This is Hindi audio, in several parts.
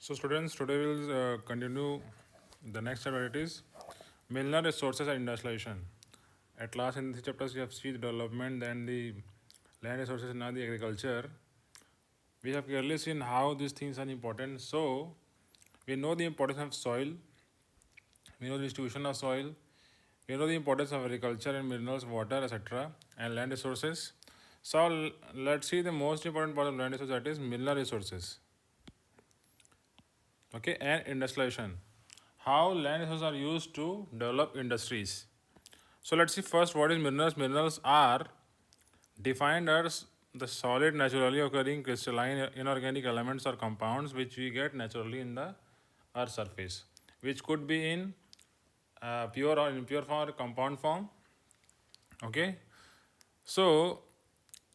So students, today we'll continue the next chapter. It is mineral resources and industrialization. At last in this chapter, we have seen the development, then the land resources, and now the agriculture. We have clearly seen how these things are important. So we know the importance of soil, we know the distribution of soil, we know the importance of agriculture and minerals, water, etc., and land resources. So let's see the most important part of land resources, that is mineral resources. Okay, and industrialization. How land resources are used to develop industries. So let's see first what is minerals. Minerals are defined as the solid naturally occurring crystalline inorganic elements or compounds which we get naturally in the earth surface, which could be in pure or impure form or compound form. Okay, so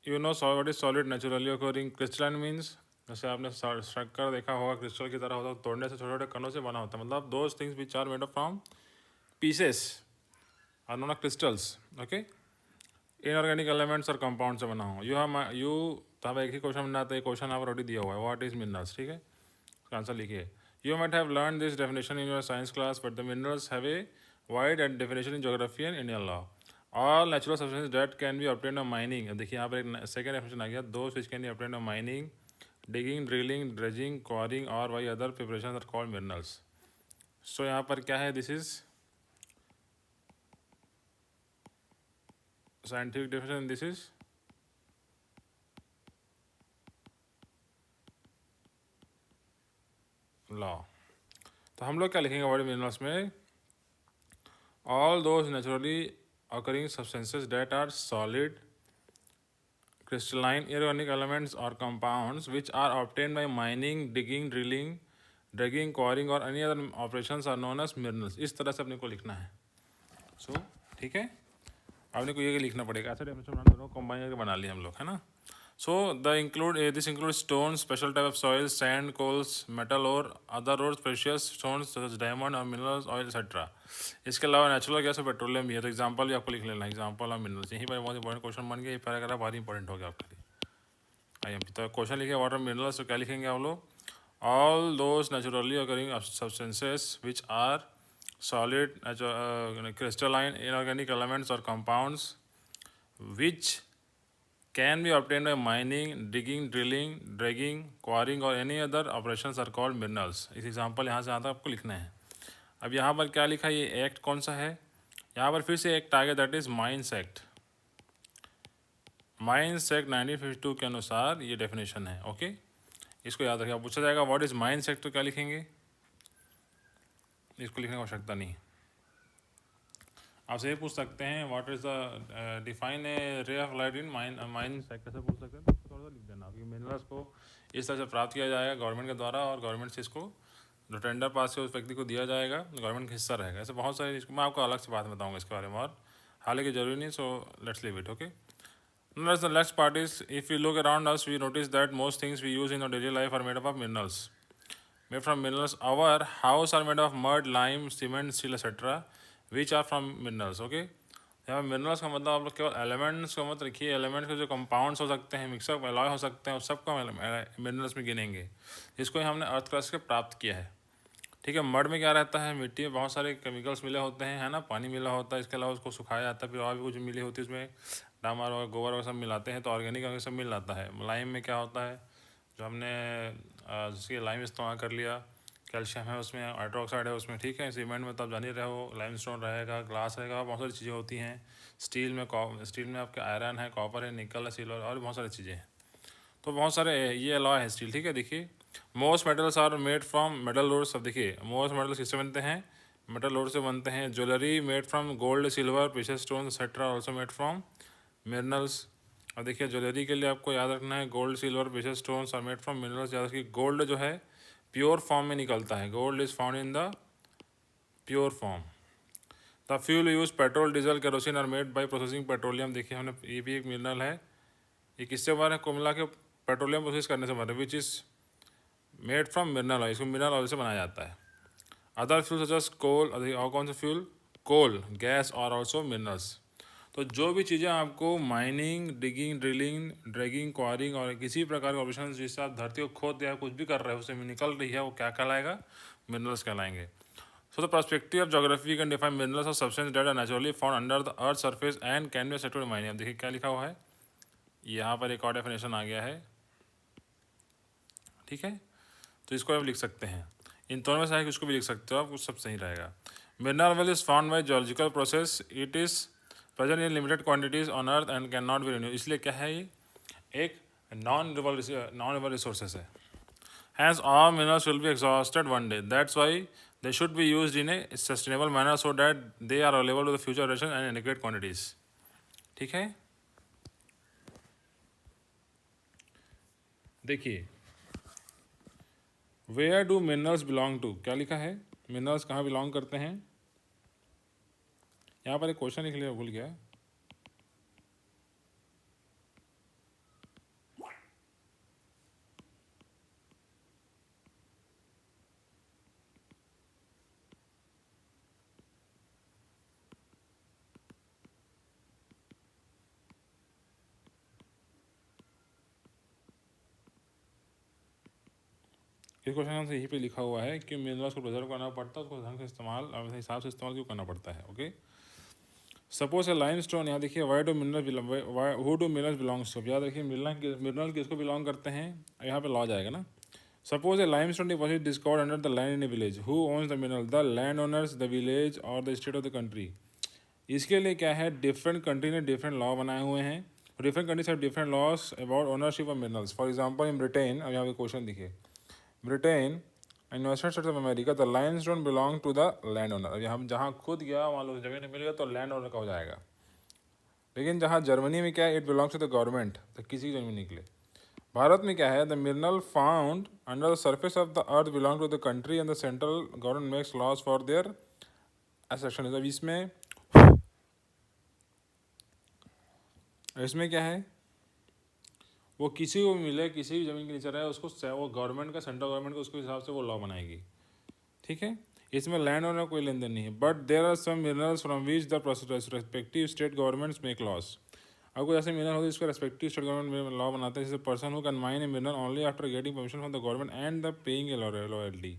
you know what is solid naturally occurring crystalline means, जैसे आपने शक्कर देखा होगा क्रिस्टल की तरह होता है, तोड़ने से छोटे छोटे कणों से बना होता है, मतलब those things which are made up from pieces are known crystals. Okay, inorganic elements और कंपाउंड से बना हो. यू तो हमें एक ही क्वेश्चन बनाता है, क्वेश्चन आप ऑलरेडी दिया हुआ है, व्हाट इज मिनरल्स. ठीक है, उसका आंसर लिखिए. You might have learn this definition in your science class, but the minerals have a wide and definition in geography and Indian law. All natural substance that can be obtain of mining. देखिए यहाँ पर एक सेकंड डेफिनेशन आ गया, दो which can be obtain of mining, digging, drilling, dredging, quarrying or by other preparations are called minerals. So यहाँ पर क्या है, this is scientific definition, this is law. तो हम लोग क्या लिखेंगे वर्ड मिनरल्स में, all those naturally occurring substances that are solid crystalline inorganic elements or compounds which are obtained by mining, digging, drilling, dredging, quarrying or any other operations are known as minerals. इस तरह से अपने को लिखना है. सो ठीक है, आपने को ये लिखना पड़ेगा. ऐसे डेफिनेशन दोनों कंबाइन करके बना लिए हम लोग, है ना. So the include this include stone, special type of soil, sand, coals, metal और अदर और प्रेशियस स्टोन्स डायमंड और मिनरल्स, ऑयल एक्सेट्रा. इसके अलावा नेचुरल गैस और पेट्रोलियम भी है. तो एग्जाम्पल भी आपको लिख लेना, एग्जाम्पल ऑफ मिनरल्स. यहीं पर बहुत इंपॉर्टेंट क्वेश्चन बन गया, ये पैराग्राफ बहुत इंपॉर्टेंट हो गया आपके लिए. आइए तो क्वेश्चन लिखिए वाटर मिनरल्स. तो क्या लिखेंगे आप लोग, all those naturally occurring substances which are solid crystalline inorganic elements or compounds which can be obtained by mining, digging, drilling, dredging, quarrying or any other operations are called minerals. इस एग्जाम्पल यहाँ से आता आपको लिखना है. अब यहाँ पर क्या लिखा है, ये एक्ट कौन सा है, यहाँ पर फिर से एक्ट आ गया, that is mines act. Mines act 1952 के अनुसार ये डेफिनेशन है. ओके, इसको याद रखिए. पूछा जाएगा व्हाट इज माइंस एक्ट, तो क्या लिखेंगे, इसको लिखने की आवश्यकता नहीं. आपसे ये पूछ सकते हैं what is the define a ray of light in mine sector से पूछ सकते हैं, तो उसको थोड़ा सा लिख देना कि मिनरल्स को इस तरह से प्राप्त किया जाएगा गवर्नमेंट के द्वारा, और गवर्नमेंट से इसको जो टेंडर पास है उस व्यक्ति को दिया जाएगा, गवर्नमेंट का हिस्सा रहेगा. ऐसे बहुत सारे, इसको मैं आपको अलग से बात बताऊँगा इसके बारे में, और हालांकि जरूरी नहीं. So let's leave it. Okay, the next part is, if we look around us we notice that most things we use in our daily life are made up of minerals. Made from minerals, our house are made of mud, lime, cement, steel, etc. which are from minerals. Okay, यहाँ मिनरल्स का मतलब आप लोग केवल एलिमेंट्स को मत रखिए, एलिमेंट्स के जो कंपाउंड्स हो सकते हैं, मिक्सअप अलॉय हो सकते हैं, उस सबको हम मिनरल्स में गिनेंगे, जिसको हमने अर्थ क्रस्ट से प्राप्त किया है. ठीक है, मड में क्या रहता है, मिट्टी में बहुत सारे केमिकल्स मिले होते हैं, है ना, पानी मिला होता है, इसके अलावा उसको सुखाया जाता है, फिर और भी कुछ मिली होती है उसमें, डामर और गोबर और सब मिलाते हैं, तो ऑर्गेनिक सब मिल जाता है. लाइम में क्या होता है, जो हमने जैसे लाइम इस्तेमाल कर लिया, कैल्शियम है उसमें, हाइड्रोक्साइड है उसमें. ठीक है, सीमेंट में तो आप जान ही रहे हो, लाइमस्टोन रहेगा, ग्लास रहेगा, बहुत सारी चीज़ें होती हैं. स्टील में आपके आयरन है, कॉपर है, निकल है, सिल्वर और बहुत सारी चीज़ें हैं. तो बहुत सारे ये अलॉय है स्टील. ठीक है, देखिए most metals are made from metal rods. अब देखिए मोस्ट मेटल्स किससे बनते हैं, मेटल रोड से बनते हैं. Jewellery made from gold, silver, precious stone etcetera also made from minerals. अब देखिए ज्वेलरी के लिए आपको याद रखना है, gold, silver, precious stones are made from minerals. याद रखिए गोल्ड जो है प्योर फॉर्म में निकलता है, gold is found in the pure form. The fuel use petrol, diesel, kerosene are made by processing petroleum. देखिए हमने ये भी एक मिनरल है, ये किससे बना है, कोयला के पेट्रोलियम प्रोसेस करने से बना है, which is made from mineral oil. इसको मिनरल ऑयल से बनाया जाता है. Other fuel such as coal, और कौन सा फ्यूल, कोल, गैस और ऑल्सो मिनरल्स. तो जो भी चीज़ें आपको mining, digging, drilling, dragging, quarrying और किसी प्रकार के ऑपरेशन जिससे आप धरती को खोद या कुछ भी कर रहे हो उससे निकल रही है, वो क्या कहलाएगा? मिनरल्स कहलाएंगे। So the perspective of geography can define minerals और substance that are naturally found under the earth surface and can be extracted by mining. अब देखिए क्या लिखा हुआ है, यहाँ पर एक और डेफिनेशन आ गया है, ठीक है। तो इसको आप लिख सकते हैं, इन दोनों में से इसको भी लिख सकते हो आप, कुछ सब सही रहेगा। Mineral well is found by geological process, it is present in limited quantities on earth and can not be renew. इसलिए क्या है, ये एक नॉन रिवर रिसोर्सेस है। Has all minerals will be exhausted one day, that's why they should be used in a sustainable manner so that they are available to the future generation and adequate quantities. ठीक है, देखिए where do minerals belong to, क्या लिखा है, मिनरल्स कहाँ बिलोंग करते हैं। यहाँ पर एक क्वेश्चन लिख लिया, भूल गया। इस क्वेश्चन से यहीं पे लिखा हुआ है कि मिनरल्स को प्रिजर्व करना पड़ता है, उसको ढंग से इस्तेमाल अपने हिसाब से इस्तेमाल क्यों करना पड़ता है। Okay, suppose a lime stone, यहाँ देखिए why do mineral who do minerals belongs to, याद रखिए मिनरल किसको बिलोंग करते हैं, यहाँ पे लॉ जाएगा ना। Suppose a lime stone deposit discovered under the land in a village, who owns the mineral, the land owners, the village और the state of the country. इसके लिए क्या है, डिफरेंट कंट्री ने डिफरेंट लॉ बनाए हुए हैं, different countries have different laws about ownership of minerals. For example in Britain, अब यहाँ पे क्वेश्चन देखिए, Britain and United States of America the limestone belong to the land owner. अब हम जहाँ खुद गया वहाँ लोग जमीन मिल गया तो लैंड ओनर का हो जाएगा। लेकिन जहाँ जर्मनी में क्या है, it belongs to the government, तो किसी की जमीन निकले। भारत में क्या है, the mineral found under the surface of the earth belong to the country and the central government makes laws for their accession. अब इसमें क्या है, वो किसी को भी मिले, किसी भी ज़मीन के नीचे रहे, उसको वो गवर्नमेंट का, सेंट्रल गवर्नमेंट का उसके हिसाब से वो लॉ बनाएगी। ठीक है, इसमें लैंड ओनर कोई लेन देन नहीं है। But there are some minerals from which the respective state governments make laws. अब कोई ऐसे मिनरल होते हैं जिसका रेस्पेक्टिव स्टेट गवर्नमेंट में लॉ बनाते हैं, जैसे person who can mine a mineral only after getting permission from the government and the paying a royalty.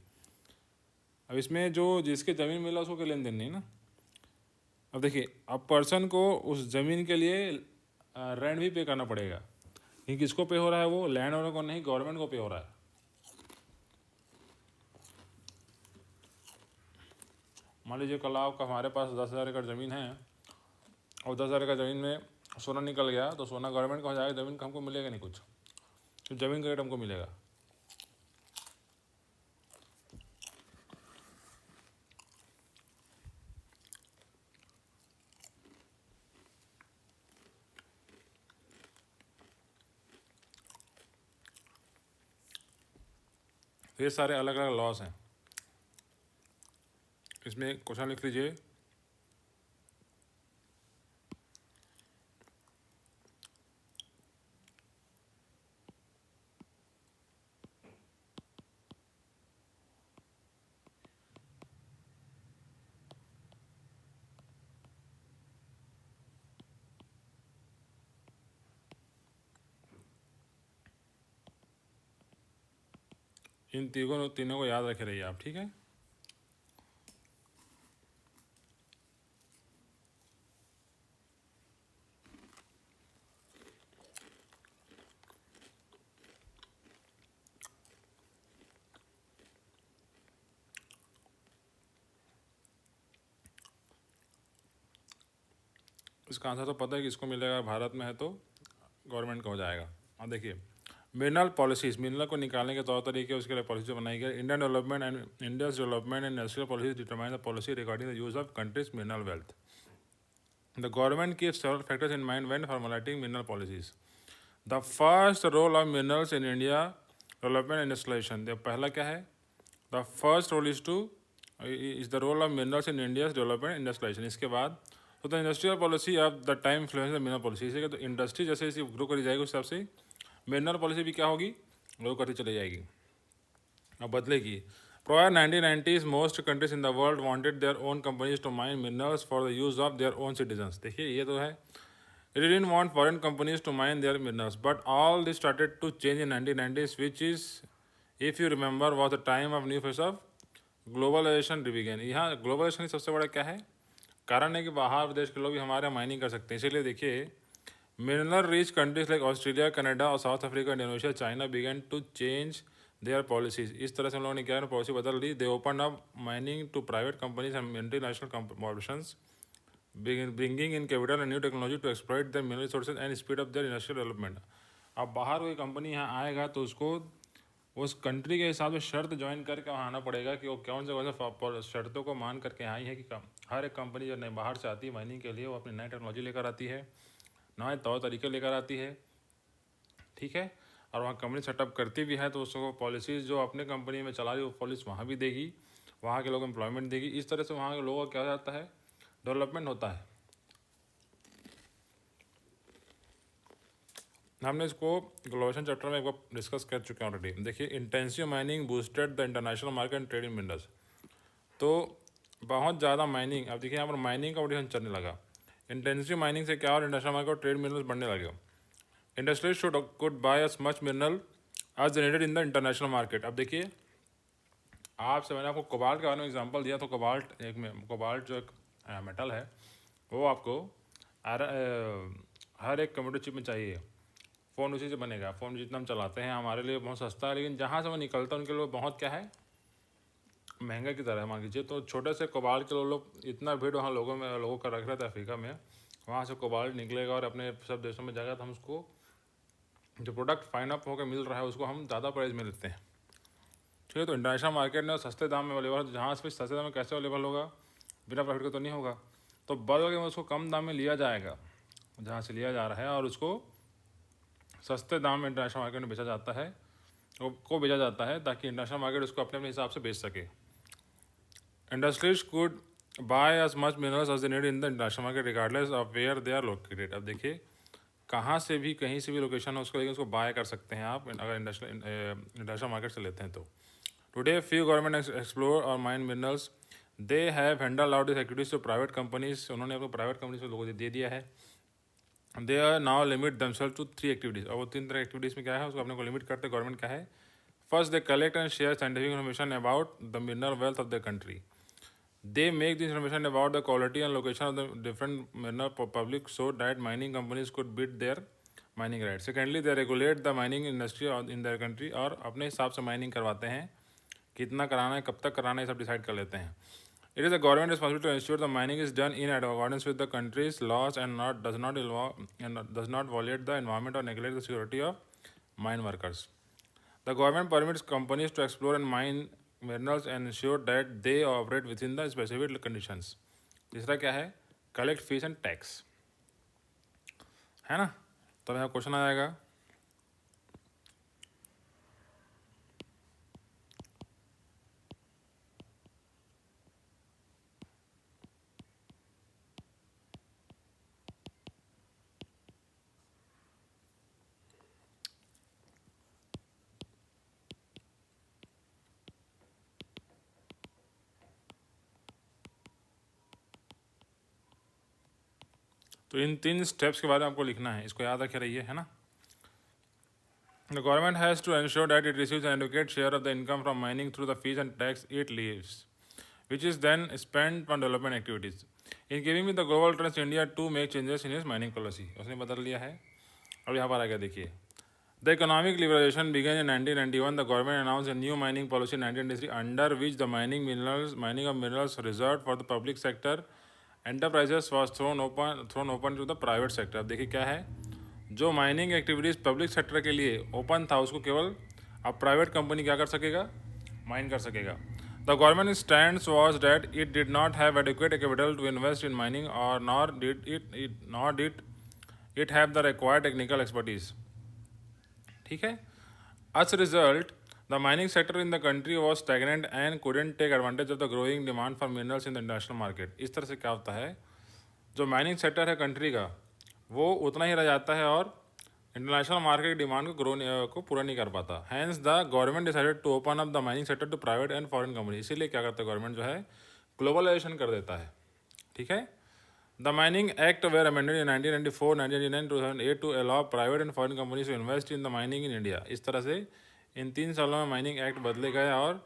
अब इसमें जो जिसके ज़मीन मिला उसको कोई लेन देन नहीं ना। अब देखिए, अब पर्सन को उस ज़मीन के लिए रेंट भी पे करना पड़ेगा, लेकिन किसको पे हो रहा है, वो लैंड ओनर को नहीं, गवर्नमेंट को पे हो रहा है। मान लीजिए कल आपका हमारे पास 10,000 एकड़ ज़मीन है और 10,000 एकड़ ज़मीन में सोना निकल गया, तो सोना गवर्नमेंट का हो जाएगा, ज़मीन का हमको मिलेगा नहीं कुछ, तो ज़मीन का रेट हमको मिलेगा। ये सारे अलग अलग लॉस हैं। इसमें क्वेश्चन लिख लीजिए, इन तीनों को याद रखे रहिए आप, ठीक है। इसका आंसर तो पता है कि इसको मिलेगा, भारत में है तो गवर्नमेंट का हो जाएगा। अब देखिए, मिनरल पॉलिसीज, मिनरल को निकालने के तौर तरीके उसके लिए पॉलिसी बनाई गई। Indian development and India's development and national policy determine the policy regarding the use of countries mineral wealth. The government keeps several factors in mind when formulating mineral policies. The first role of minerals in India development industrialization. पहला क्या है, the first role is the role of minerals in India development industrialization. इसके बाद तो the industrial policy of the time influence the mineral policy. इसे तो इंडस्ट्री जैसे जैसे ग्रो करी जाएगी उस हिसाब से मिनरल पॉलिसी भी क्या होगी, ग्रो करती चली जाएगी, अब बदलेगी। Prior 1990s, most countries in the world wanted their own companies to mine minerals for the use of their own citizens. देखिए ये तो है. They didn't want foreign companies to mine their minerals, but all this started to change in 1990s, which is, if you remember, was the time of new phase of globalization began. यहाँ ग्लोबलाइजेशन की सबसे बड़ा क्या है कारण है कि बाहर देश के लोग भी हमारे माइनिंग कर सकते हैं. इसीलिए देखिए mineral rich countries like Australia, Canada और South Africa, Indonesia, China began to change their policies. इस तरह से हम लोगों ने क्या पॉलिसी बदल दी. They open up mining to private companies and international corporations, bringing in capital and new technology to exploit their mineral resources and speed up their industrial development. अब बाहर कोई कंपनी यहाँ आएगा तो उसको उस कंट्री के हिसाब से शर्त ज्वाइन करके वहाँ आना पड़ेगा कि वो कौन से शर्तों को मान करके आई है कि हर एक कंपनी जो नई बाहर से आती है माइनिंग के लिए वो अपनी नई टेक्नोलॉजी लेकर आती है, नए तौर तरीके लेकर आती है. ठीक है. और वहाँ कंपनी सेटअप करती भी है तो उसको पॉलिसीज़ जो अपने कंपनी में चला रही है वो पॉलिसी वहाँ भी देगी, वहाँ के लोग एम्प्लॉयमेंट देगी. इस तरह से वहाँ के लोगों का क्या जाता है डेवलपमेंट होता है. हमने इसको ग्लोबलाइजेशन चैप्टर में एक बार डिस्कस कर चुके हैं ऑलरेडी. देखिए intensive mining boosted the international market and trade in minerals. तो बहुत ज़्यादा माइनिंग, अब देखिए यहाँ पर माइनिंग का ऑडिशन चलने लगा. इंटेंसिव माइनिंग से क्या और इंटरनेशनल मार्केट और ट्रेड मिनरल्स बढ़ने लगे. Industry could buy as much mineral as they needed in the international market. अब देखिए आपसे मैंने आपको कोबाल्ट के बारे में एग्जांपल दिया. तो कोबाल्ट जो एक मेटल है वो आपको हर एक कंप्यूटर चिप में चाहिए. फ़ोन उसी से बनेगा. फ़ोन जितना हम चलाते हैं हमारे लिए बहुत सस्ता है, लेकिन जहाँ से वो निकलता है उनके लिए बहुत क्या है महंगा की तरह है मान लीजिए. तो छोटे से कोबाल्ट के लोग इतना भीड़ वहाँ लोगों का रख रहे थे अफ्रीका में, वहाँ से कोबाल्ट निकलेगा और अपने सब देशों में जाएगा तो हम उसको जो प्रोडक्ट फाइन अप होकर मिल रहा है उसको हम ज़्यादा प्राइस में लेते हैं. ठीक है. तो इंटरनेशनल मार्केट में सस्ते दाम में अवेलेबल है. जहाँ से सस्ते दाम में कैसे अवेलेबल होगा, बिना प्रॉफिट के तो नहीं होगा. तो बल्क में उसको कम दाम में लिया जाएगा जहाँ से लिया जा रहा है और उसको सस्ते दाम में इंटरनेशनल मार्केट में बेचा जाता है ताकि इंटरनेशनल मार्केट उसको अपने अपने हिसाब से बेच सके. Industries could buy as much minerals as they need in the international market regardless of where they are located. अब देखिए कहाँ से भी कहीं से भी लोकेशन हो उसको, लेकिन उसको बाय कर सकते हैं आप अगर इंटरनेशनल मार्केट से लेते हैं तो. टुडे फ्यू गवर्नमेंट एक्सप्लोर और mine minerals they have handle out this activities to private companies. उन्होंने अपने प्राइवेट कंपनीज को लोगों को दे दिया है. They are now limit themselves to 3 activities. और वो 3 तरह एक्टिविटीज़ में क्या है उसको अपने को लिमिट करते गवर्नमेंट क्या है. First they collect and share scientific information about the mineral wealth of the country. They make this information about the quality and location of the different mineral public so that mining companies could bid their mining rights. Secondly, they regulate the mining industry in their country और अपने हिसाब से माइनिंग करवाते हैं, कितना कराना है कब तक कराना है सब डिसाइड कर लेते हैं. It is a government responsibility to ensure the mining is done in accordance with the country's laws and does not violate the environment or neglect the security of mine workers. The government permits companies to explore and mine minerals and ensure that they operate within the specific conditions. तीसरा क्या है कलेक्ट फीस एंड टैक्स है ना. तो यहाँ क्वेश्चन आ जाएगा तो इन 3 स्टेप्स के बारे में आपको लिखना है, इसको याद रखे रहिए है ना. The government has to ensure that it receives an adequate share of the income from mining through the fees and tax it levies, which is then spent on development activities. In keeping with the global trends, India too make changes in its mining policy. उसने बदल लिया है. अब यहाँ पर आ गया देखिए. The economic liberalization began in 1991. The government announced a new mining policy in 1993, under which the mining of minerals reserved for the public sector enterprises was thrown open to the private sector. अब देखिए क्या है जो माइनिंग एक्टिविटीज़ पब्लिक सेक्टर के लिए ओपन था उसको केवल अब प्राइवेट कंपनी क्या कर सकेगा माइन कर सकेगा. The government stands was that it did not have adequate capital to invest in mining और nor did it have the required technical expertise. ठीक है. As result the mining sector in the country was stagnant and couldn't take advantage of the growing demand for minerals in the international market. इस तरह से क्या होता है जो माइनिंग सेक्टर है कंट्री का वो उतना ही रह जाता है और इंटरनेशनल मार्केट की डिमांड को पूरा नहीं कर पाता। Hence the government decided to open up the mining sector to private and foreign company. इसीलिए क्या करता है गवर्नमेंट जो है ग्लोबलाइजेशन कर देता है, ठीक है। The mining act were amended in 1994, 1999, 2008 to allow private and foreign companies to invest in the mining in India. इस तरह से इन 3 सालों में माइनिंग एक्ट बदले गए और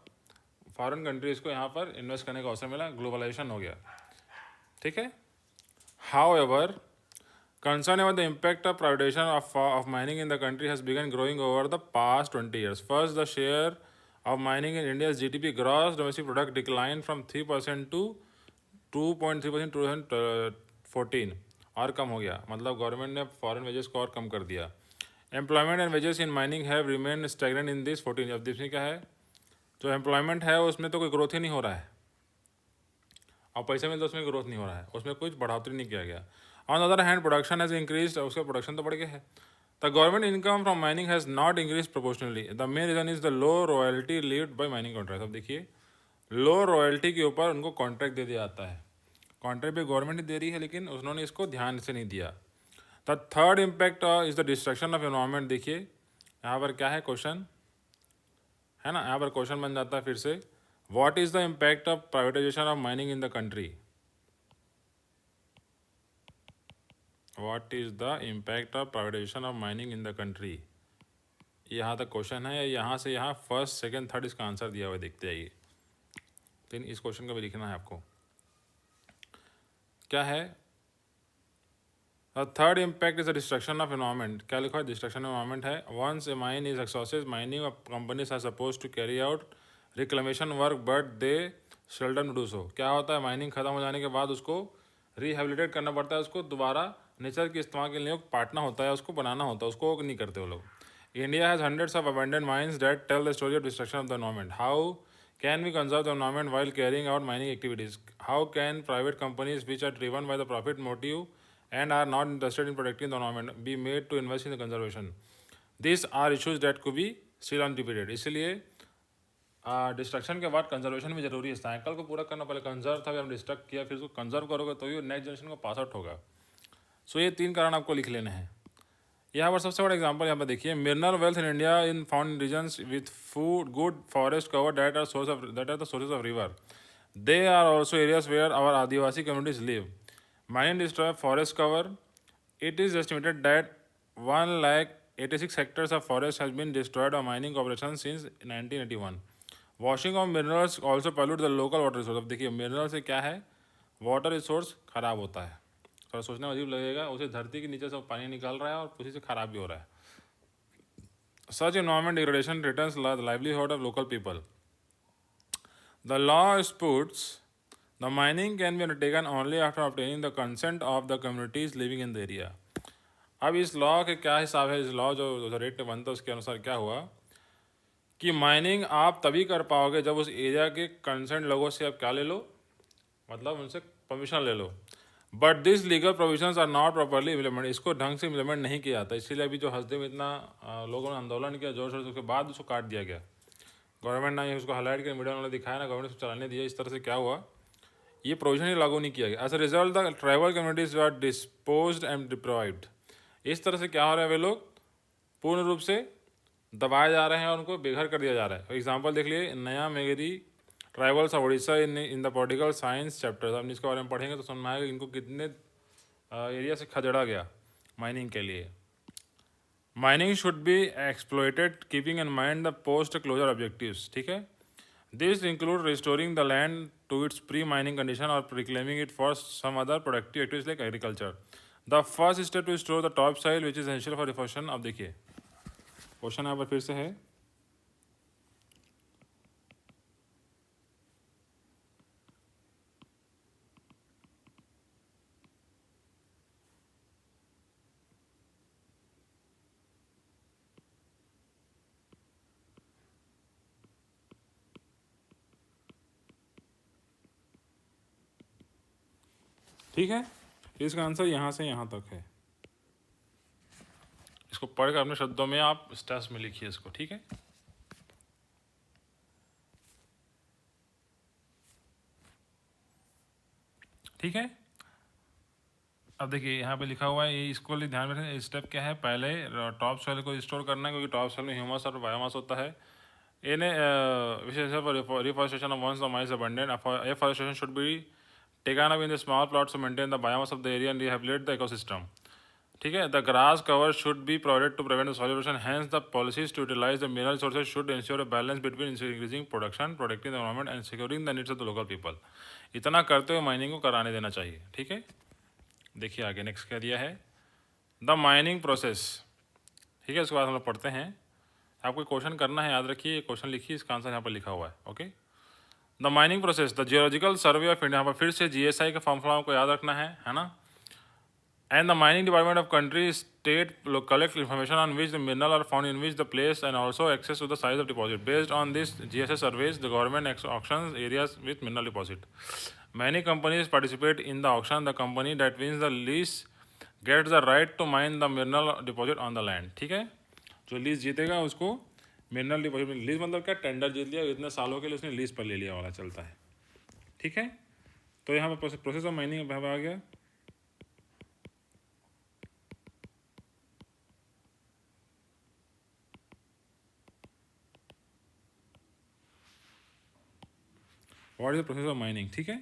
फॉरेन कंट्रीज़ को यहाँ पर इन्वेस्ट करने का अवसर मिला, ग्लोबलाइजेशन हो गया, ठीक है। However, concern about the impact of privatization of mining in the country has begun growing over the past 20 years. First, the share of mining in India's GDP gross domestic product declined from 3% to 2.3% 2014 और कम हो गया, मतलब गवर्नमेंट ने फॉरेन वेजेस को और कम कर दिया। Employment and wages in mining have remain stagnant in this 14। अब देखिए क्या है, जो एम्प्लॉयमेंट है उसमें तो कोई ग्रोथ ही नहीं हो रहा है, और पैसे में तो उसमें ग्रोथ नहीं हो रहा है, उसमें कुछ बढ़ोतरी नहीं किया गया। On the other hand production has increase, उसका प्रोडक्शन तो बढ़ गया है। The government income from mining has not increase proportionally. The main reason is the low royalty levied by mining contract. अब देखिए लो रॉयल्टी के ऊपर उनको कॉन्ट्रैक्ट दे दिया जाता है, कॉन्ट्रैक्ट भी गवर्नमेंट ही दे रही है, लेकिन उन्होंने इसको ध्यान से नहीं दिया। The third impact is the destruction of environment. देखिए यहाँ पर क्या है क्वेश्चन, है ना, यहाँ पर क्वेश्चन बन जाता है फिर से, what is the impact of privatisation of mining in the country. What is the impact of privatization of mining in the country? यहाँ तक क्वेश्चन है, यहाँ से यहाँ फर्स्ट सेकंड थर्ड इसका आंसर दिया हुआ देखते आइए, लेकिन इस क्वेश्चन का भी लिखना है आपको। क्या है, third impact is the destruction of environment. क्या लिखा है, डिस्ट्रक्शन ऑफ एनवायरमेंट है। Once a mine is exhaustive mining companies are suppose to carry out reclamation work but they seldom do so. क्या होता है, माइनिंग खत्म हो जाने के बाद उसको रिहेबिलिटेट करना पड़ता है, उसको दोबारा नेचर के इस्तेमाल के लिए काटना होता है, उसको बनाना होता है, उसको नहीं करते वो लोग। India has hundreds of abundant mines that tell the story of destruction of the environment. How can we conserve the environment while carrying out mining activities. How can private companies which are driven by the profit motive and are not interested in protecting the environment be made to invest in the conservation. These are issues that could be still unrepeated. इसलिए डिस्ट्रक्शन के बाद कंजर्वेशन भी जरूरी है। साइकिल को पूरा करना, पहले कंजर्व था, हम डिस्ट्रक्ट किया, फिर उसको कंजर्व करोगे तो ही नेक्स्ट जनरेशन को पास आउट होगा। सो ये 3 कारण आपको लिख लेने हैं। यहाँ पर सबसे बड़ा एग्जांपल यहाँ पर देखिए, mineral wealth in India in found regions with food good forest cover that are the sources of river. They are also areas where our adivasi communities live. Mining destroy forest cover. It is estimated that 186 hectares of forest has been destroyed by mining operations since 1981. Washing of minerals also pollute the local water resource. अब देखिए मिनरल से क्या है, वाटर रिसोर्स खराब होता है। थोड़ा सोचने में अजीब लगेगा, उसे धरती के नीचे से पानी निकल रहा है और उसी से खराब भी हो रहा है। Such environment degradation threatens the livelihood of local people. The law puts the mining can be undertaken only after obtaining the consent of the communities living in the area. अब इस लॉ के क्या हिसाब है, इस लॉ जो रेट बनता है उसके अनुसार क्या हुआ कि माइनिंग आप तभी कर पाओगे जब उस एरिया के कंसर्न लोगों से आप क्या ले लो, मतलब उनसे परमिशन ले लो। But this legal provisions are not properly implement. इसको ढंग से इम्प्लीमेंट नहीं किया जाता, इसीलिए अभी जो हंसदे में इतना लोगों ने आंदोलन किया जोर शोर से, उसके बाद उसको काट दिया गया। गवर्नमेंट ने उसको हाईलाइट किया, मीडिया ने दिखाया ना, गवर्नमेंट उसको चलाने दिया। इस तरह से क्या हुआ, ये प्रोविजन ही लागू नहीं किया गया। As a result the tribal communities are disposed and deprived. इस तरह से क्या हो रहा है, वे लोग पूर्ण रूप से दबाए जा रहे हैं और उनको बेघर कर दिया जा रहा है। एग्जांपल देख लिए, Niyamgiri tribals of Orissa in the political science chapter. अब इसके बारे में पढ़ेंगे तो समझ में आएगा इनको कितने एरिया से खदेड़ा गया माइनिंग के लिए। Mining should be exploited keeping in mind the post closure objectives, ठीक है। These include restoring the land to its pre-mining condition or reclaiming it for some other productive activities like agriculture. The first step to restore the topsoil, which is essential for reforestation. अब देखिए क्वेश्चन यहाँ पर फिर से है, ठीक है। इसका आंसर यहाँ से यहाँ तक है। इसको पढ़कर अपने शब्दों में आप स्ट्रेस में लिखिए इसको, ठीक है। ठीक है, अब देखिए यहाँ पे लिखा हुआ है, ये इसको ध्यान में रखें। स्टेप क्या है, पहले टॉप सॉइल को स्टोर करना है, क्योंकि टॉप सॉइल में ह्यूमस और बायोमास होता है। इन विशेष for reforestation of once the mines abundant, afforestation should be taken up in the small plots to maintain the biomass of the area and rehabilitate the ecosystem. ठीक है, the grass cover should be provided to prevent the soil erosion, hence the policies to utilise the mineral resources should ensure a balance between increasing production, protecting the environment and securing the needs of the local people. इतना करते हुए माइनिंग को कराने देना चाहिए। ठीक है, देखिए आगे नेक्स्ट क्या दिया है, द माइनिंग प्रोसेस। ठीक है, उसके बाद हम लोग पढ़ते हैं। आपको क्वेश्चन करना है, याद रखिए, ये क्वेश्चन लिखिए, इसका आंसर यहाँ पर लिखा हुआ है। Okay, the mining process, the geological survey of India, यहाँ पर फिर से जीएसआई का फॉर्मूला को याद रखना है ना। And the mining department of country state collect information on which the mineral are found, in which the place, and also access to the size of deposit. Based on this GSS surveys, the government auctions areas with mineral deposit. Many companies participate in the auction. The company that wins the lease gets the right to mine the mineral deposit on the land. ठीक है, जो लीज जीतेगा उसको मिनरल डिपॉजिट, लीज मतलब क्या, टेंडर जीत लिया, इतने सालों के लिए उसने लीज पर ले लिया वाला चलता है। ठीक है, तो यहाँ पर प्रोसेस ऑफ माइनिंग आ गया। What is the process of mining. ठीक है,